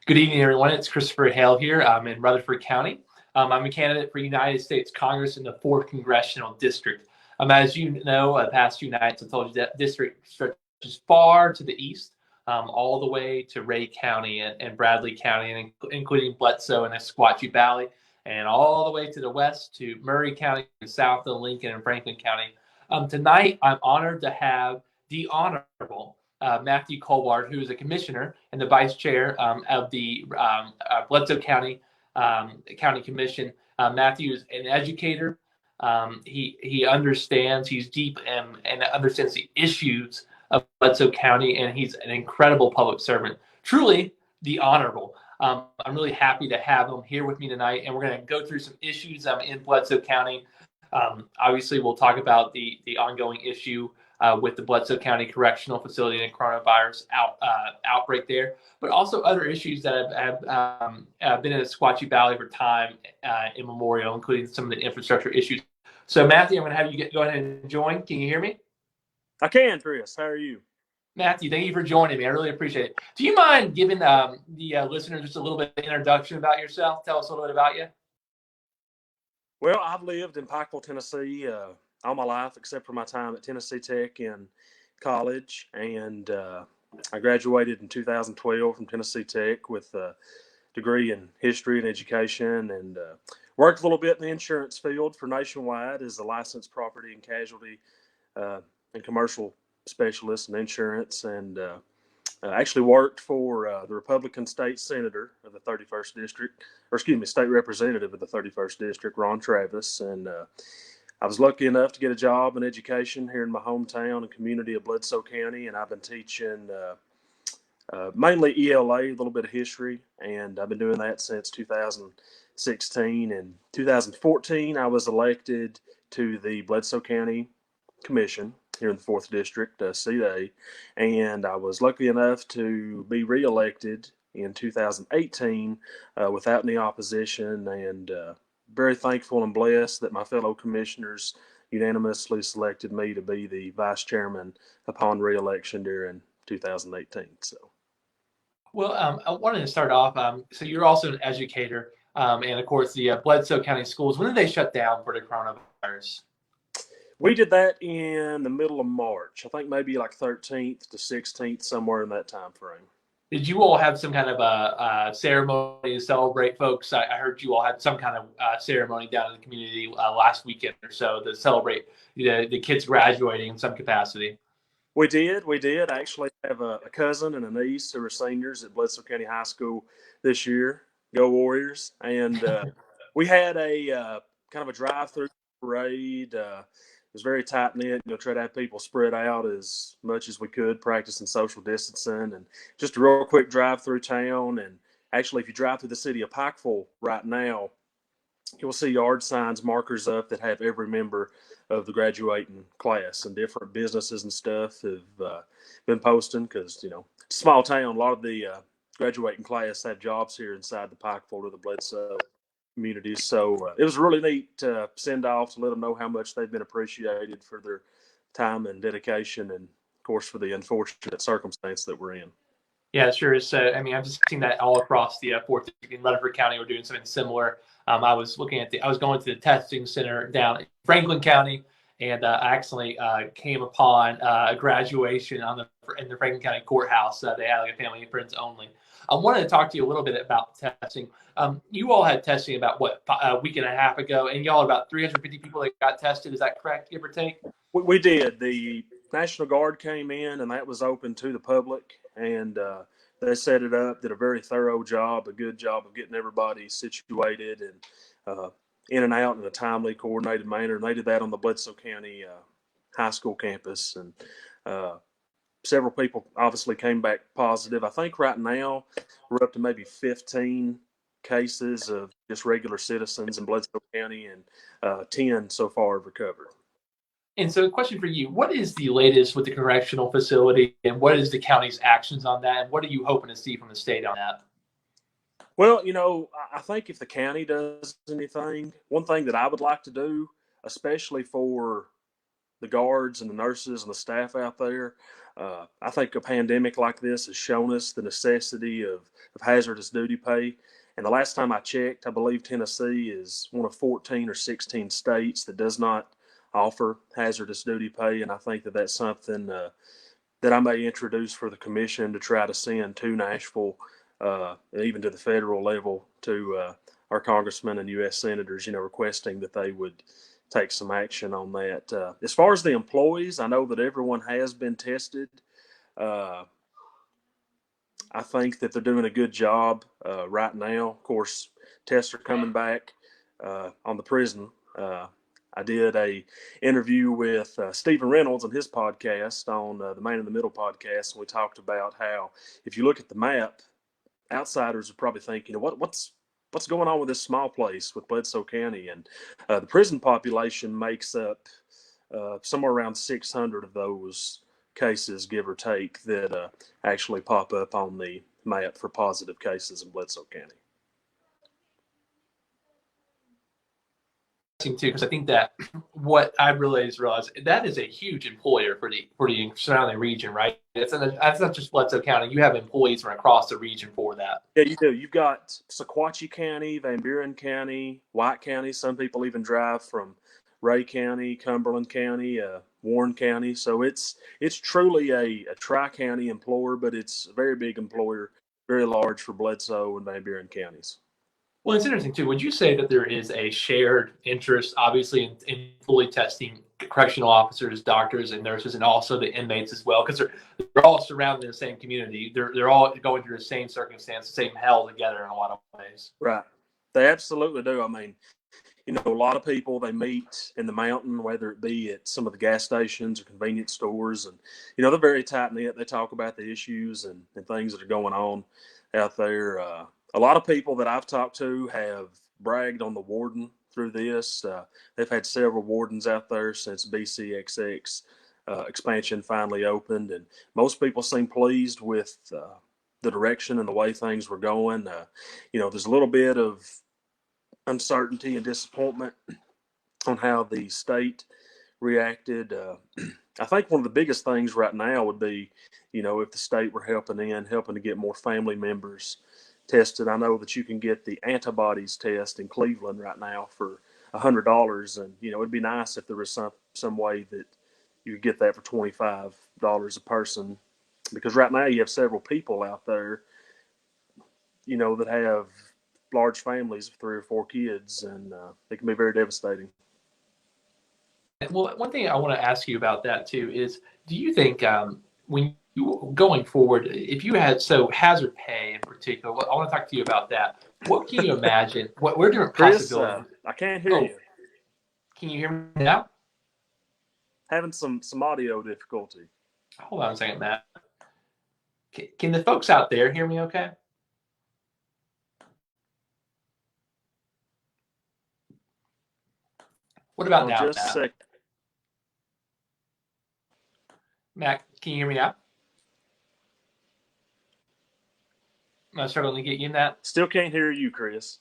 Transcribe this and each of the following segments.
Good evening, everyone. It's Christopher Hale here. I'm in Rutherford County. I'm a candidate for United States Congress in the 4th Congressional District. As you know, the past few nights I've told you that district stretches far to the east, all the way to Ray County and Bradley County, and including Bledsoe and Esquatchie Valley, and all the way to the west to Murray County, south of Lincoln and Franklin County. Tonight, I'm honored to have the Honorable Matthew Colvard, who is a commissioner and the vice chair of the Bledsoe County Commission. Matthew is an educator. He understands, he's deep and understands the issues of Bledsoe County, and he's an incredible public servant. Truly the honorable. I'm really happy to have him here with me tonight, and we're going to go through some issues in Bledsoe County. Obviously, we'll talk about the ongoing issue with the Bledsoe County Correctional Facility and coronavirus outbreak there, but also other issues that have been in the Esquatchie Valley for time immemorial, including some of the infrastructure issues. So, Matthew, I'm going to have you go ahead and join. Can you hear me? I can, Chris. How are you? Matthew, thank you for joining me. I really appreciate it. Do you mind giving the listeners just a little bit of introduction about yourself? Tell us a little bit about you. Well, I've lived in Pikeville, Tennessee all my life, except for my time at Tennessee Tech in college. And I graduated in 2012 from Tennessee Tech with a degree in history and education, and worked a little bit in the insurance field for Nationwide as a licensed property and casualty and commercial specialist in insurance, and actually worked for the Republican state senator of the 31st district, or excuse me, state representative of the 31st district, Ron Travis. And I was lucky enough to get a job in education here in my hometown and community of Bledsoe County, and I've been teaching mainly ELA, a little bit of history, and I've been doing that since 2016. In 2014, I was elected to the Bledsoe County Commission here in the 4th District, Seat A, and I was lucky enough to be reelected in 2018 without any opposition, and very thankful and blessed that my fellow commissioners unanimously selected me to be the vice chairman upon reelection during 2018. Well, I wanted to start off. So you're also an educator, and of course the Bledsoe County schools. When did they shut down for the coronavirus? We did that in the middle of March. I think maybe like 13th to 16th, somewhere in that time frame. Did you all have some kind of a ceremony to celebrate, folks? I heard you all had some kind of ceremony down in the community last weekend or so to celebrate the kids graduating in some capacity. We did. I actually have a cousin and a niece who are seniors at Bledsoe County High School this year. Go Warriors! And we had a kind of a drive-through parade. It was very tight-knit, try to have people spread out as much as we could, practicing social distancing, and just a real quick drive through town. And actually, if you drive through the city of Pikeville right now, you'll see yard signs, markers up that have every member of the graduating class, and different businesses and stuff have been posting because, it's a small town. A lot of the graduating class have jobs here inside the Pikeville or the Bledsoe communities. So it was really neat to send off to let them know how much they've been appreciated for their time and dedication, and of course for the unfortunate circumstance that we're in. Yeah, sure. So, I've just seen that all across the 4th District in Rutherford County. We're doing something similar. I was going to the testing center down in Franklin County, and I accidentally came upon a graduation in the Franklin County courthouse. They had like a family and friends only. I wanted to talk to you a little bit about testing. You all had testing about a week and a half ago, and y'all about 350 people that got tested. Is that correct, give or take? We did. The National Guard came in, and that was open to the public, and they set it up, did a very thorough job, a good job of getting everybody situated and in and out in a timely, coordinated manner. And they did that on the Bledsoe County High School campus, and several people obviously came back positive. I think right now we're up to maybe 15 cases of just regular citizens in Bledsoe County, and 10 so far have recovered. And so a question for you, what is the latest with the correctional facility, and what is the county's actions on that, and what are you hoping to see from the state on that? Well, I think if the county does anything, one thing that I would like to do, especially for the guards and the nurses and the staff out there. I think a pandemic like this has shown us the necessity of hazardous duty pay. And the last time I checked, I believe Tennessee is one of 14 or 16 states that does not offer hazardous duty pay. And I think that that's something that I may introduce for the commission to try to send to Nashville, and even to the federal level, to our congressmen and U.S. senators, requesting that they would take some action on that. As far as the employees, I know that everyone has been tested. I think that they're doing a good job right now. Of course, tests are coming back on the prison. I did a interview with Stephen Reynolds on his podcast, on the Man in the Middle podcast, and we talked about how if you look at the map, outsiders are probably thinking, what's going on with this small place with Bledsoe County? And the prison population makes up somewhere around 600 of those cases, give or take, that actually pop up on the map for positive cases in Bledsoe County. Too, because I think that what I realized that is a huge employer for the surrounding region, right? That's not just Bledsoe County. You have employees from across the region for that. Yeah, you do. You've got Sequatchie County, Van Buren County, White County. Some people even drive from Ray County, Cumberland County, Warren County. So it's truly a tri-county employer, but it's a very big employer, very large for Bledsoe and Van Buren counties. Well, it's interesting too. Would you say that there is a shared interest, obviously, in fully testing correctional officers, doctors, and nurses, and also the inmates as well? Because they're all surrounded in the same community. They're all going through the same circumstance, the same hell together in a lot of ways. Right. They absolutely do. I mean, a lot of people, they meet in the mountain, whether it be at some of the gas stations or convenience stores, and they're very tight knit. They talk about the issues and things that are going on out there. A lot of people that I've talked to have bragged on the warden through this. They've had several wardens out there since BCXX expansion finally opened, and most people seem pleased with the direction and the way things were going. There's a little bit of uncertainty and disappointment on how the state reacted. I think one of the biggest things right now would be, if the state were helping to get more family members tested. I know that you can get the antibodies test in Cleveland right now for $100, and it'd be nice if there was some way that you could get that for $25 a person, because right now you have several people out there, that have large families of 3 or 4 kids, and it can be very devastating. Well, one thing I want to ask you about that too is, do you think when you going forward, if you had hazard pay in particular, I want to talk to you about that. What can you imagine? What are different possibilities? I can't hear you. Can you hear me now? Having some audio difficulty. Hold on a second, Matt. Can the folks out there hear me okay? What about now, Just a second. Matt, can you hear me now? Am I struggling to get you in that? Still can't hear you, Chris.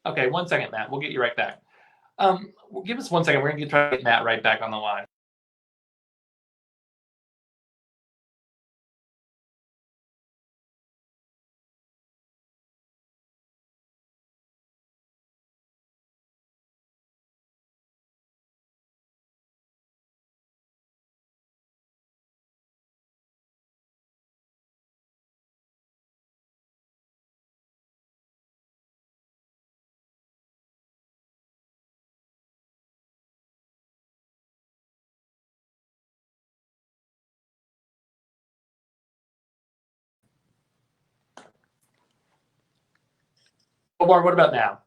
Okay, 1 second, Matt. We'll get you right back. Give us 1 second. We're going to try to get Matt right back on the line. Colvard, what about now?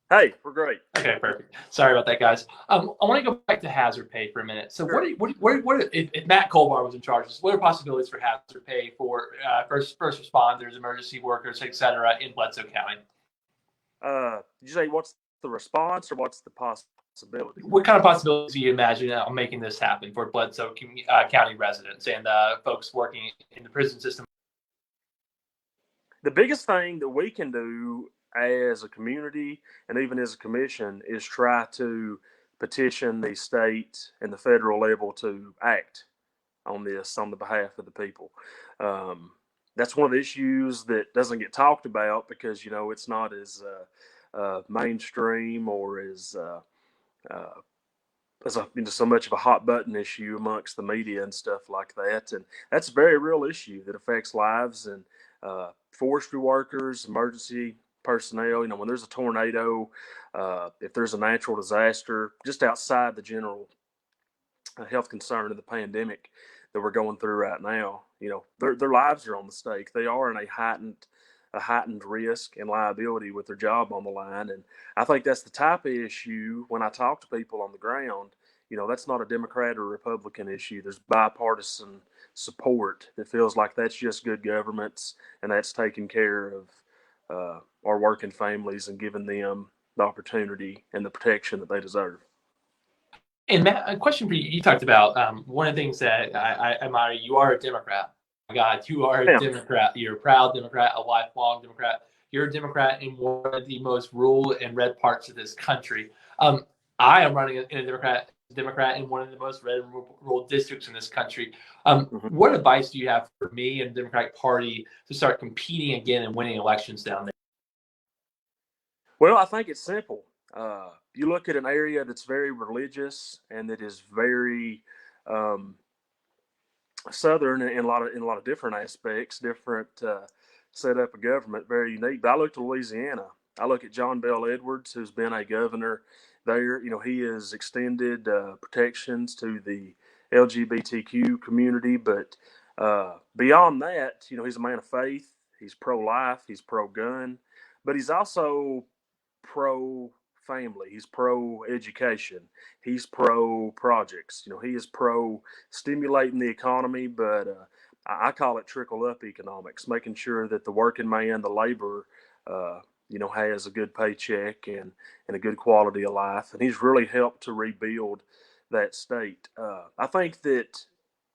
Hey, we're great. Okay, perfect. Sorry about that, guys. I want to go back to hazard pay for a minute. So, sure. If Matt Colvard was in charge, what are possibilities for hazard pay for first responders, emergency workers, et cetera, in Bledsoe County? Did you say what's the response or what's the possibility? What kind of possibilities do you imagine on making this happen for Bledsoe County residents and folks working in the prison system? The biggest thing that we can do as a community and even as a commission is try to petition the state and the federal level to act on this on the behalf of the people. That's one of the issues that doesn't get talked about because it's not as mainstream or uh, so much of a hot button issue amongst the media and stuff like that. And that's a very real issue that affects lives and forestry workers, emergency personnel. When there's a tornado, if there's a natural disaster, just outside the general health concern of the pandemic that we're going through right now, their lives are on the stake. They are in a heightened risk and liability with their job on the line. And I think that's the type of issue when I talk to people on the ground, that's not a Democrat or Republican issue. There's bipartisan support that feels like that's just good governments and that's taking care of our working families and giving them the opportunity and the protection that they deserve. And Matt, a question for you. You talked about one of the things that I admire. You are a Democrat. My God, you are a Democrat. You're a proud Democrat, a lifelong Democrat. You're a Democrat in one of the most rural and red parts of this country. I am running in a Democrat in one of the most red and rural districts in this country. What advice do you have for me and the Democratic Party to start competing again and winning elections down there? Well, I think it's simple. You look at an area that's very religious and that is very Southern in a lot of different aspects, different setup of government, very unique. But I look to Louisiana. I look at John Bell Edwards, who's been a governor there. He has extended protections to the LGBTQ community, but beyond that, he's a man of faith. He's pro-life. He's pro-gun, but he's also pro-family. He's pro-education. He's pro-projects. He is pro-stimulating the economy, but I call it trickle-up economics, making sure that the working man, the laborer, has a good paycheck and a good quality of life. And he's really helped to rebuild that state. I think that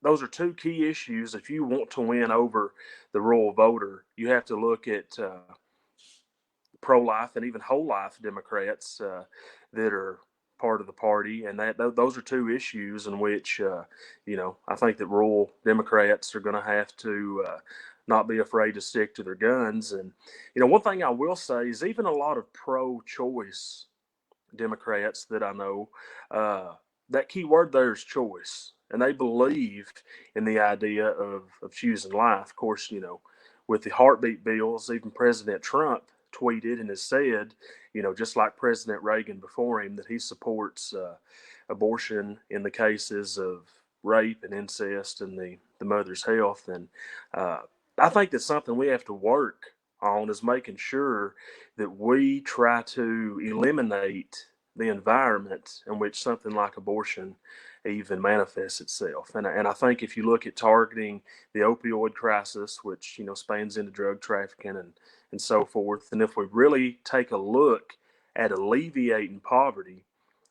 those are two key issues. If you want to win over the rural voter, you have to look at pro-life and even whole-life Democrats that are part of the party, and those are two issues in which I think that rural Democrats are going to have to not be afraid to stick to their guns. And one thing I will say is even a lot of pro-choice Democrats that I know, that key word there is choice, and they believe in the idea of choosing life. Of course, with the heartbeat bills, even President Trump tweeted and has said, just like President Reagan before him, that he supports abortion in the cases of rape and incest and the mother's health. And I think that's something we have to work on, is making sure that we try to eliminate the environment in which something like abortion even manifests itself. And I think if you look at targeting the opioid crisis, which spans into drug trafficking and so forth, and if we really take a look at alleviating poverty,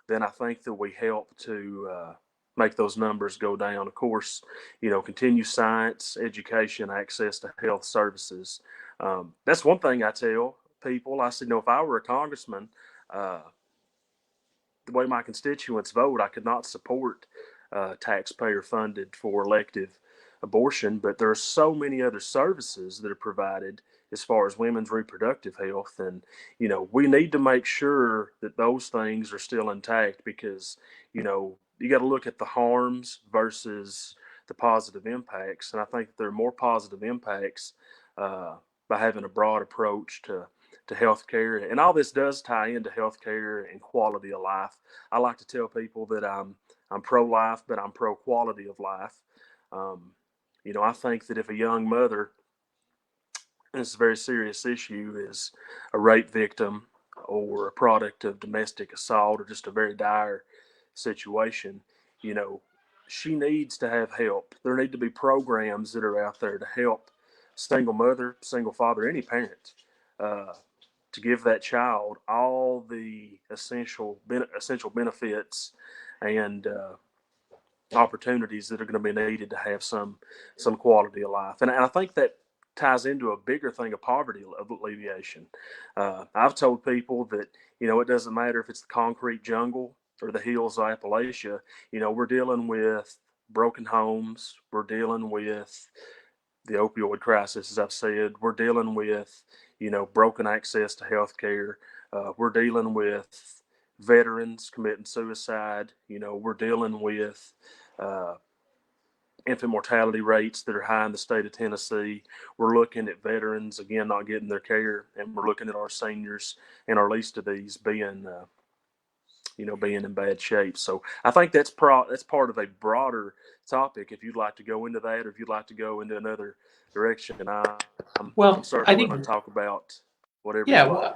then I think that we help to make those numbers go down. Of course, continue science, education, access to health services. That's one thing I tell people. I said, if I were a congressman, the way my constituents vote, I could not support taxpayer funded for elective abortion, but there are so many other services that are provided as far as women's reproductive health. And, we need to make sure that those things are still intact, because, you got to look at the harms versus the positive impacts. And I think there are more positive impacts by having a broad approach to healthcare. And all this does tie into healthcare and quality of life. I like to tell people that I'm pro-life, but I'm pro-quality of life. I think that if a young mother, and it's a very serious issue, is a rape victim or a product of domestic assault or just a very dire situation, she needs to have help. There need to be programs that are out there to help single mother, single father, any parent, to give that child all the essential benefits and opportunities that are going to be needed to have some quality of life. And I think that ties into a bigger thing of poverty alleviation. I've told people that, it doesn't matter if it's the concrete jungle or the hills of Appalachia, we're dealing with broken homes. We're dealing with the opioid crisis, as I've said. We're dealing with, broken access to health care. We're dealing with veterans committing suicide. We're dealing with infant mortality rates that are high in the state of Tennessee. We're looking at veterans, again, not getting their care, and we're looking at our seniors and our least of these being being in bad shape. So I think that's part of a broader topic. If you'd like to go into that, or if you'd like to go into another direction, I'm Well, I certainly willing think, to talk about whatever yeah. you like.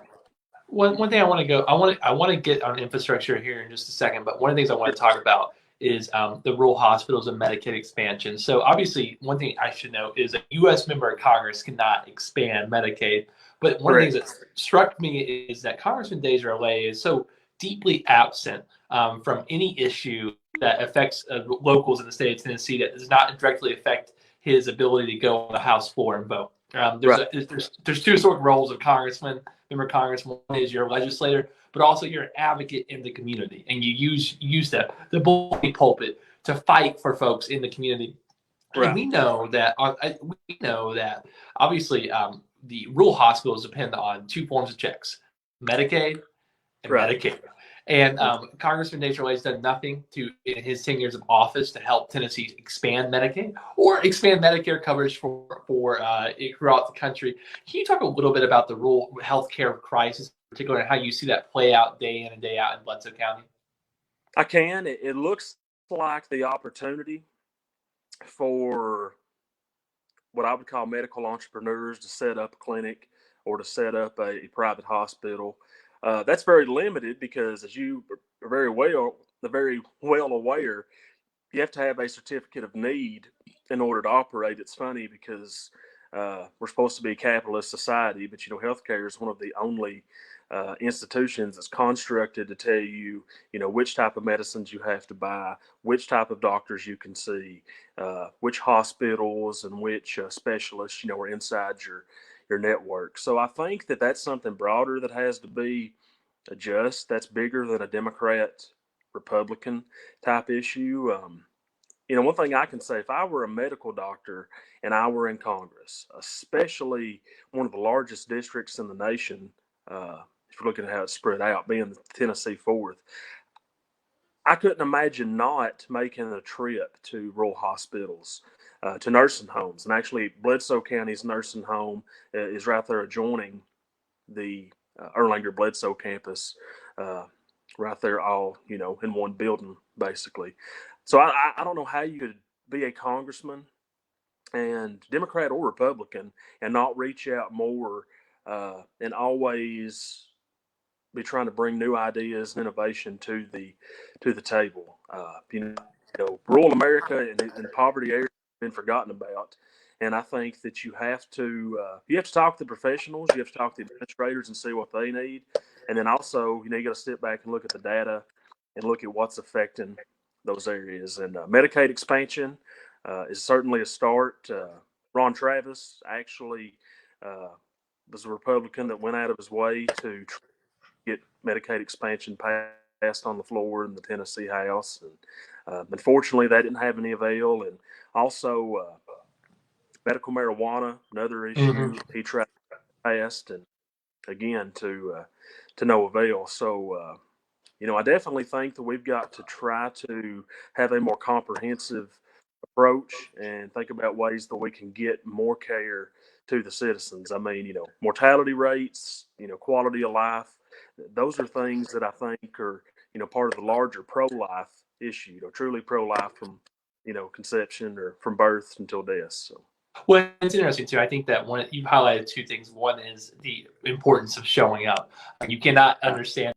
One thing I want to go, I want to get on infrastructure here in just a second, but one of the things I want to talk about is the rural hospitals and Medicaid expansion. So obviously, one thing I should know is a U.S. member of Congress cannot expand Medicaid. But one of the things that struck me is that Congressman Desjardins is so deeply absent from any issue that affects locals in the state of Tennessee that does not directly affect his ability to go on the House floor and vote. There's two sort of roles of congressman. Member of Congress, one is you're a legislator, but also you're an advocate in the community, and you use the bully pulpit to fight for folks in the community. Right. And we know that obviously the rural hospitals depend on two forms of checks: Medicaid and Medicare. And Congressman Desjardins has done nothing in his 10 years of office to help Tennessee expand Medicaid or expand Medicare coverage for throughout the country. Can you talk a little bit about the rural healthcare crisis, particularly, and how you see that play out day in and day out in Bledsoe County? I can. It looks like the opportunity for what I would call medical entrepreneurs to set up a clinic or to set up a private hospital. That's very limited because, as you are very well aware, you have to have a certificate of need in order to operate. It's funny because we're supposed to be a capitalist society, but healthcare is one of the only institutions that's constructed to tell you, which type of medicines you have to buy, which type of doctors you can see, which hospitals and which specialists, are inside your network. So I think that that's something broader that has to be addressed. That's bigger than a Democrat Republican type issue. One thing I can say, if I were a medical doctor and I were in Congress, especially one of the largest districts in the nation, if you're looking at how it's spread out, being the Tennessee 4th, I couldn't imagine not making a trip to rural hospitals, to nursing homes. And actually, Bledsoe County's nursing home is right there adjoining the Erlanger Bledsoe campus, right there, all in one building, basically. So I don't know how you could be a congressman, and Democrat or Republican, and not reach out more and always be trying to bring new ideas and innovation to the table. Rural America and poverty areas have been forgotten about. And I think that you have to talk to the professionals, you have to talk to the administrators and see what they need. And then also, you got to sit back and look at the data and look at what's affecting those areas. And Medicaid expansion is certainly a start. Ron Travis actually was a Republican that went out of his way to get Medicaid expansion passed on the floor in the Tennessee House. And unfortunately, that didn't have any avail. And also, medical marijuana, another issue he tried to pass, and again to no avail. So I definitely think that we've got to try to have a more comprehensive approach and think about ways that we can get more care to the citizens. I mean, mortality rates, quality of life. Those are things that I think are, part of the larger pro-life issue, truly pro-life from, conception or from birth until death. So. Well, it's interesting too. I think that you've highlighted two things. One is the importance of showing up. You cannot understand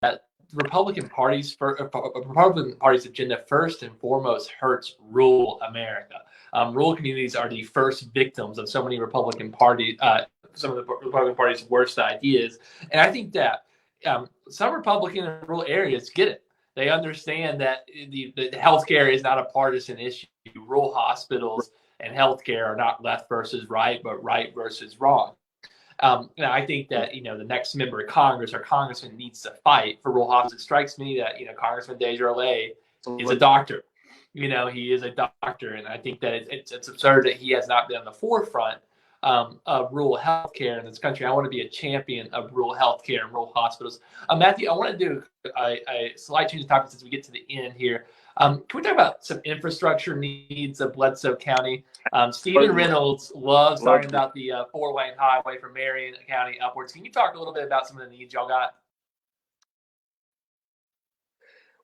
that Republican Party's agenda first and foremost hurts rural America. Rural communities are the first victims of so many Republican Party, some of the Republican Party's worst ideas. And I think that some Republican in rural areas get it. They understand that the healthcare is not a partisan issue. Rural hospitals and healthcare are not left versus right, but right versus wrong. And I think that the next member of Congress or congressman needs to fight for rural hospitals. It strikes me that Congressman Desjardins is a doctor. He is a doctor, and I think that it's absurd that he has not been on the forefront of rural healthcare in this country. I want to be a champion of rural healthcare and rural hospitals. Matthew, I want to do a slight change of topic as we get to the end here. Can we talk about some infrastructure needs of Bledsoe County? Stephen Reynolds loves talking about the 4-lane highway from Marion County upwards. Can you talk a little bit about some of the needs y'all got?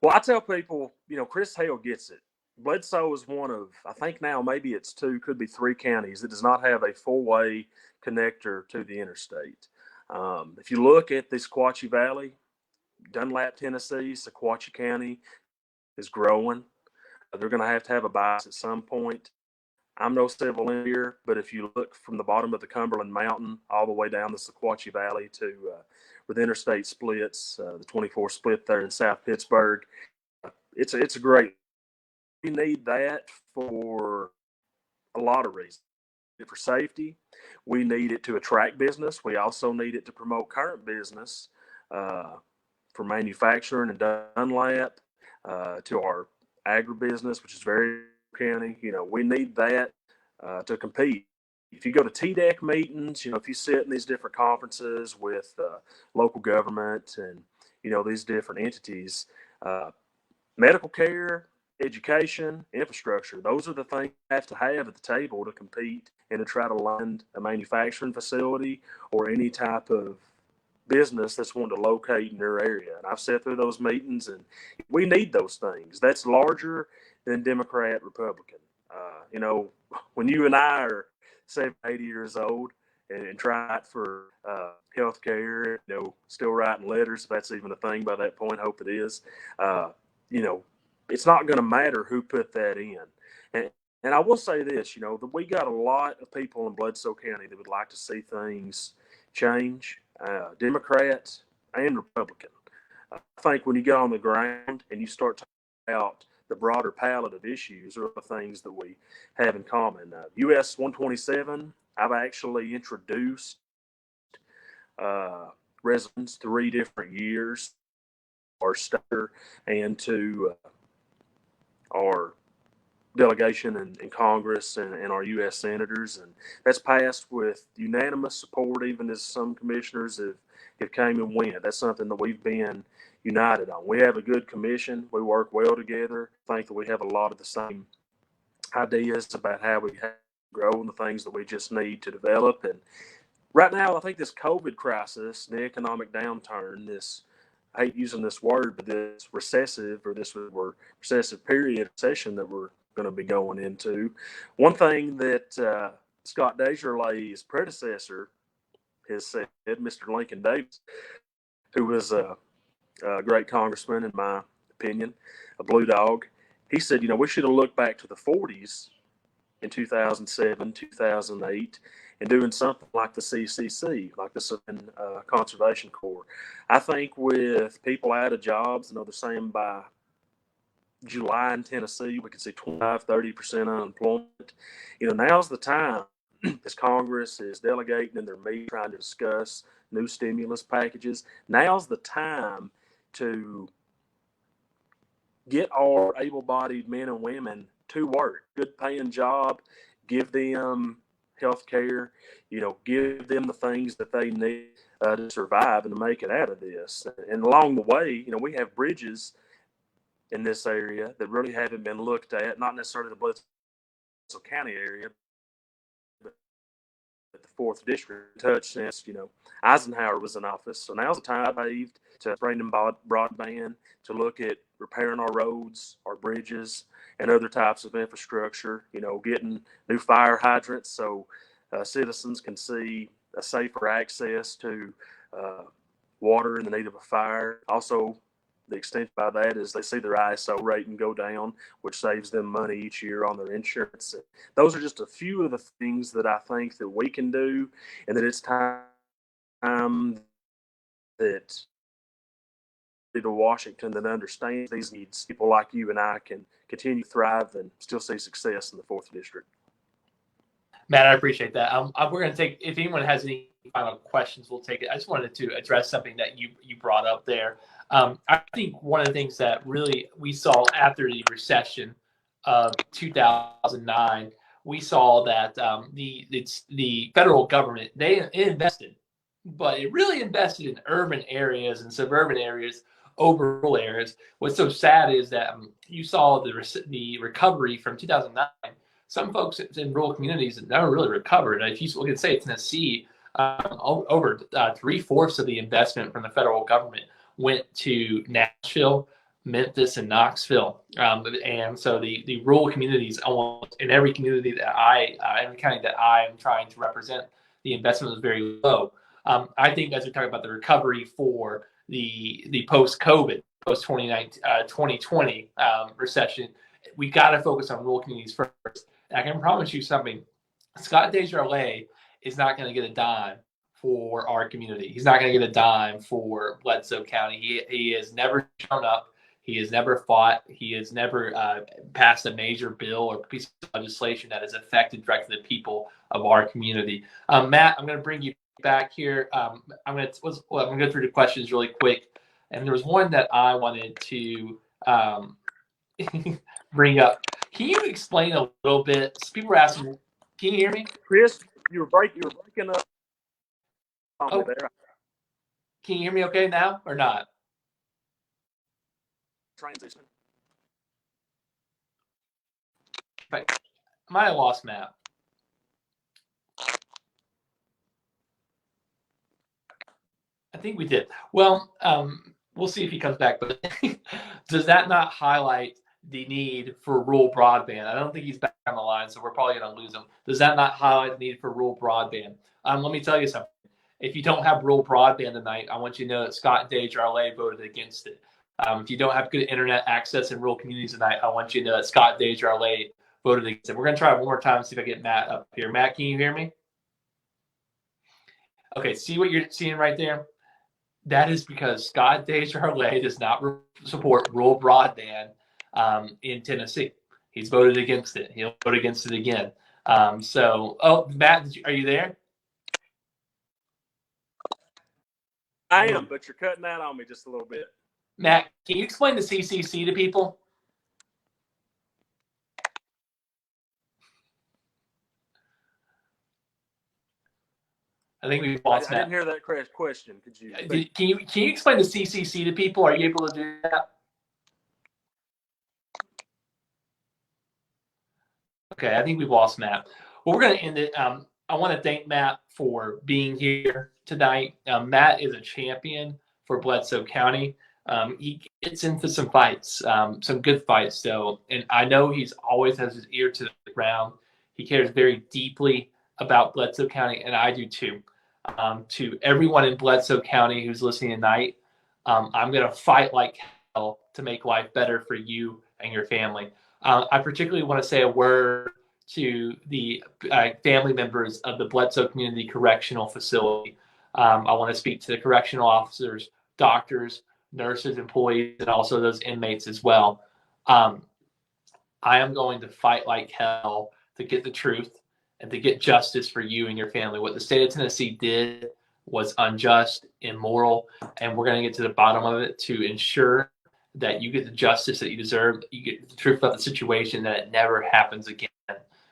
Well, I tell people, Chris Hale gets it. Bledsoe is one of, I think now maybe it's 2, could be 3 counties that does not have a 4-way connector to the interstate. If you look at the Sequatchie Valley, Dunlap, Tennessee, Sequatchie County is growing. They're going to have a bias at some point. I'm no civil engineer, but if you look from the bottom of the Cumberland Mountain all the way down the Sequatchie Valley to where the interstate splits, the 24 split there in South Pittsburgh, it's a great. We need that for a lot of reasons. For safety, we need it to attract business. We also need it to promote current business for manufacturing and Dunlap to our agribusiness, which is very county. We need that to compete. If you go to TDEC meetings, if you sit in these different conferences with local government and these different entities, medical care, education, infrastructure, those are the things you have to have at the table to compete and to try to land a manufacturing facility or any type of business that's wanting to locate in their area. And I've sat through those meetings, and we need those things. That's larger than Democrat, Republican. When you and I are 70, 80 years old and try for health care, still writing letters, if that's even a thing by that point, hope it is, it's not going to matter who put that in. And I will say this, that we got a lot of people in Bledsoe County that would like to see things change, Democrats and Republican. I think when you get on the ground and you start talking about the broader palette of issues or the things that we have in common. US 127, I've actually introduced residents 3 different years, our state and to our delegation in Congress and our U.S. senators, and that's passed with unanimous support, even as some commissioners have came and went. That's something that we've been united on. We have a good commission. We work well together. I think that we have a lot of the same ideas about how we have to grow and the things that we just need to develop. And right now, I think this COVID crisis, the economic downturn, this, I hate using this word, but this recessive period recession that we're going to be going into. One thing that Scott Desjardins, his predecessor, has said, Mr. Lincoln Davis, who was a great congressman, in my opinion, a blue dog, he said, we should have looked back to the 40s in 2007, 2008, and doing something like the CCC, like the Southern Conservation Corps. I think with people out of jobs, they're saying by July in Tennessee, we could see 25-30% unemployment. Now's the time, as Congress is delegating in their meeting, trying to discuss new stimulus packages. Now's the time to get our able-bodied men and women to work, good paying job, give them health care, give them the things that they need to survive and to make it out of this. And along the way, we have bridges in this area that really haven't been looked at, not necessarily the Bledsoe County area, but the 4th District touched since, Eisenhower was in office. So now's the time to bring in broadband, to look at repairing our roads, our bridges, and other types of infrastructure, getting new fire hydrants so citizens can see a safer access to water in the need of a fire. Also, the extent by that is they see their ISO rating go down, which saves them money each year on their insurance. Those are just a few of the things that I think that we can do, and that it's time that to Washington that understands these needs. People like you and I can continue to thrive and still see success in the 4th District. Matt, I appreciate that. We're going to take, if anyone has any final questions, we'll take it. I just wanted to address something that you brought up there. I think one of the things that really we saw after the recession of 2009, we saw that the federal government, they invested, but it really invested in urban areas and suburban areas over rural areas. What's so sad is that you saw the recovery from 2009. Some folks in rural communities never really recovered. If you look at, say, Tennessee, over 3/4 of the investment from the federal government went to Nashville, Memphis, and Knoxville. And so the rural communities, almost in every community that every county that I am trying to represent, the investment was very low. I think as we talk about the recovery for the post-COVID, post-2020 recession, we got to focus on rural communities first. I can promise you something. Scott Desjardins is not going to get a dime for our community. He's not going to get a dime for Bledsoe County. He has never shown up. He has never fought. He has never passed a major bill or piece of legislation that has affected directly the people of our community. Matt, I'm going to bring you back here. I'm going to go through the questions really quick. And there was one that I wanted to bring up. Can you explain a little bit? People were asking, can you hear me? Chris, you were breaking up. Oh, there. Can you hear me okay now or not? Transition. I might have lost Matt. I think we did. Well, we'll see if he comes back. But does that not highlight the need for rural broadband? I don't think he's back on the line, so we're probably going to lose him. Does that not highlight the need for rural broadband? Let me tell you something. If you don't have rural broadband tonight, I want you to know that Scott Desjardins voted against it. If you don't have good internet access in rural communities tonight, I want you to know that Scott Desjardins voted against it. We're going to try one more time, see if I get Matt up here. Matt, can you hear me? Okay, see what you're seeing right there? That is because Scott Desjardins does not support rural broadband in Tennessee. He's voted against it. He'll vote against it again. Matt, are you there? I am, but you're cutting out on me just a little bit. Matt, can you explain the CCC to people? I think we've lost Matt. I didn't hear that question. Could you? Can you explain the CCC to people? Are you able to do that? Okay, I think we've lost Matt. Well, we're going to end it. I want to thank Matt for being here tonight. Matt is a champion for Bledsoe County. He gets into some fights, some good fights, though. And I know he's always has his ear to the ground. He cares very deeply about Bledsoe County, and I do too. To everyone in Bledsoe County who's listening tonight, I'm going to fight like hell to make life better for you and your family. I particularly want to say a word to the family members of the Bledsoe Community Correctional Facility. I want to speak to the correctional officers, doctors, nurses, employees, and also those inmates as well. I am going to fight like hell to get the truth and to get justice for you and your family. What the state of Tennessee did was unjust, immoral, and we're going to get to the bottom of it to ensure that you get the justice that you deserve, you get the truth about the situation, that it never happens again.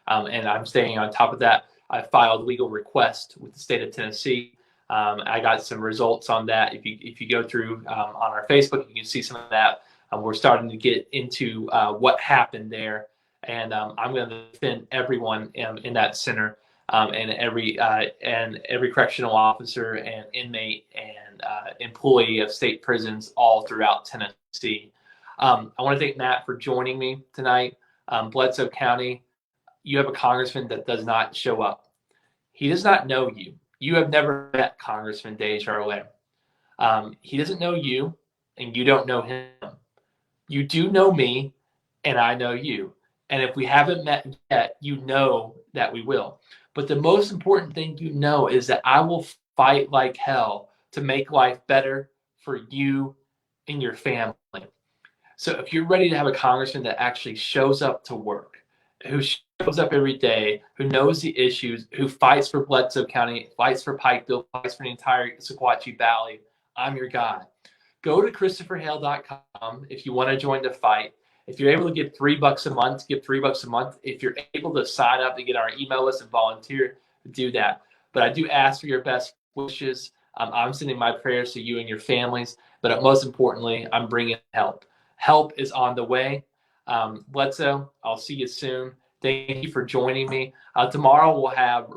And I'm staying on top of that. I filed legal request with the state of Tennessee. I got some results on that. If you go through on our Facebook, you can see some of that. We're starting to get into what happened there. And I'm going to defend everyone in that center, and every correctional officer and inmate and employee of state prisons all throughout Tennessee. I want to thank Matt for joining me tonight. Bledsoe County, you have a congressman that does not show up. He does not know you. You have never met Congressman Desjardins. He doesn't know you, and you don't know him. You do know me, and I know you. And if we haven't met yet, you know that we will. But the most important thing you know is that I will fight like hell to make life better for you in your family. So if you're ready to have a congressman that actually shows up to work, who shows up every day, who knows the issues, who fights for Bledsoe County, fights for Pikeville, fights for the entire Sequatchie Valley, I'm your guy. Go to ChristopherHale.com if you want to join the fight. If you're able to give $3 a month, give $3 a month. If you're able to sign up to get on our email list and volunteer, do that. But I do ask for your best wishes. I'm sending my prayers to you and your families. But most importantly, I'm bringing help. Help is on the way. Bledsoe, I'll see you soon. Thank you for joining me. Tomorrow we'll have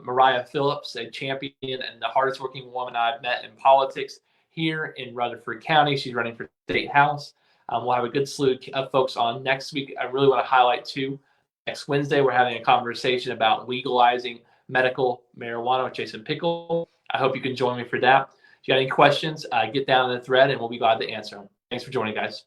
Mariah Phillips, a champion and the hardest working woman I've met in politics here in Rutherford County. She's running for State House. We'll have a good slew of folks on next week. I really want to highlight too, next Wednesday, we're having a conversation about legalizing medical marijuana with Jason Pickle. I hope you can join me for that. If you got any questions, get down in the thread and we'll be glad to answer them. Thanks for joining, guys.